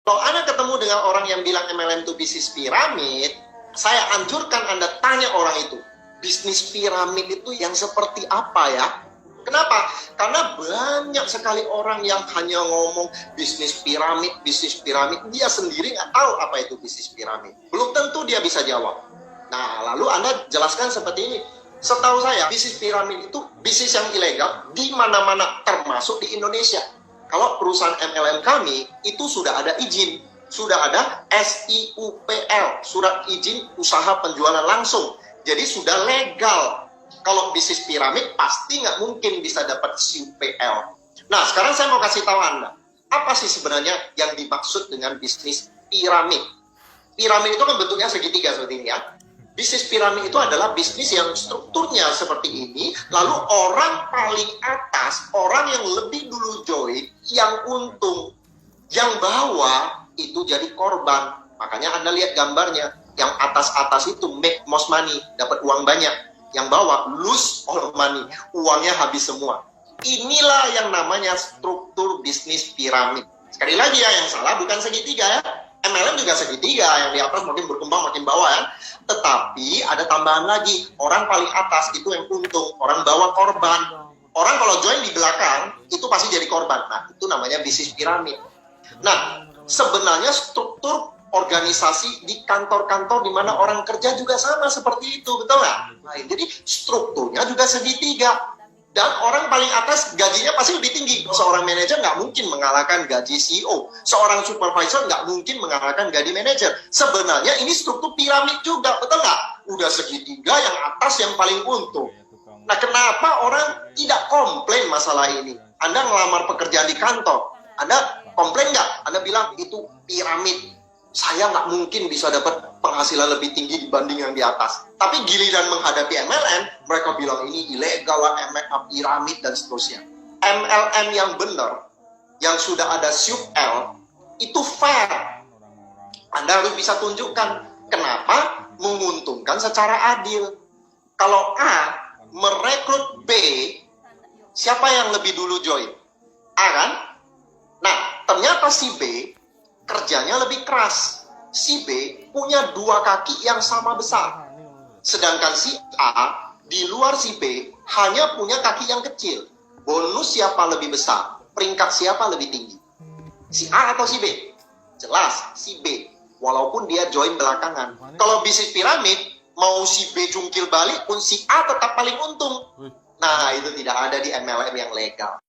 Kalau Anda ketemu dengan orang yang bilang MLM itu bisnis piramid, saya anjurkan Anda tanya orang itu, bisnis piramid itu yang seperti apa ya? Kenapa? Karena banyak sekali orang yang hanya ngomong bisnis piramid, dia sendiri nggak tahu apa itu bisnis piramid. Belum tentu dia bisa jawab. Nah, lalu Anda jelaskan seperti ini. Setahu saya, bisnis piramid itu bisnis yang ilegal di mana-mana, termasuk di Indonesia. Kalau perusahaan MLM kami, itu sudah ada izin. Sudah ada SIUPL, Surat Izin Usaha Penjualan Langsung. Jadi sudah legal. Kalau bisnis piramid, pasti nggak mungkin bisa dapat SIUPL. Nah, sekarang saya mau kasih tahu Anda. Apa sih sebenarnya yang dimaksud dengan bisnis piramid? Piramid itu kan bentuknya segitiga seperti ini ya. Bisnis piramid itu adalah bisnis yang strukturnya seperti ini, lalu orang paling atas, orang yang lebih dulu join, yang untung, yang bawah itu jadi korban. Makanya Anda lihat gambarnya, yang atas-atas itu make most money, dapat uang banyak, yang bawah lose all money, uangnya habis semua. Inilah yang namanya struktur bisnis piramid. Sekali lagi ya, yang salah bukan segitiga ya. MLM juga segitiga, yang di atas makin berkembang makin bawah ya. Tetapi ada tambahan lagi, orang paling atas itu yang untung, orang bawah korban. Orang kalau join di belakang itu pasti jadi korban. Nah, itu namanya bisnis piramid. Nah, sebenarnya struktur organisasi di kantor-kantor di mana orang kerja juga sama seperti itu, betul nggak? Nah, jadi strukturnya juga segitiga. Dan orang paling atas gajinya pasti lebih tinggi. Seorang manajer nggak mungkin mengalahkan gaji CEO. Seorang supervisor nggak mungkin mengalahkan gaji manajer. Sebenarnya ini struktur piramid juga, betul nggak? Udah segitiga, yang atas yang paling untung. Nah, kenapa orang tidak komplain masalah ini? Anda ngelamar pekerjaan di kantor, Anda komplain nggak? Anda bilang itu piramid. Saya nggak mungkin bisa dapat penghasilan lebih tinggi dibanding yang di atas. Tapi giliran menghadapi MLM, mereka bilang ini ilegal lah, piramid dan seterusnya. MLM yang benar, yang sudah ada SIUPL, itu fair. Anda harus bisa tunjukkan kenapa menguntungkan secara adil. Kalau A merekrut B, siapa yang lebih dulu join? A kan? Nah, ternyata si B kerjanya lebih keras. Si B punya dua kaki yang sama besar. Sedangkan si A di luar si B hanya punya kaki yang kecil. Bonus siapa lebih besar? Peringkat siapa lebih tinggi? Si A atau si B? Jelas si B. Walaupun dia join belakangan. Kalau bisnis piramid, mau si B jungkil balik pun si A tetap paling untung. Nah, itu tidak ada di MLM yang legal.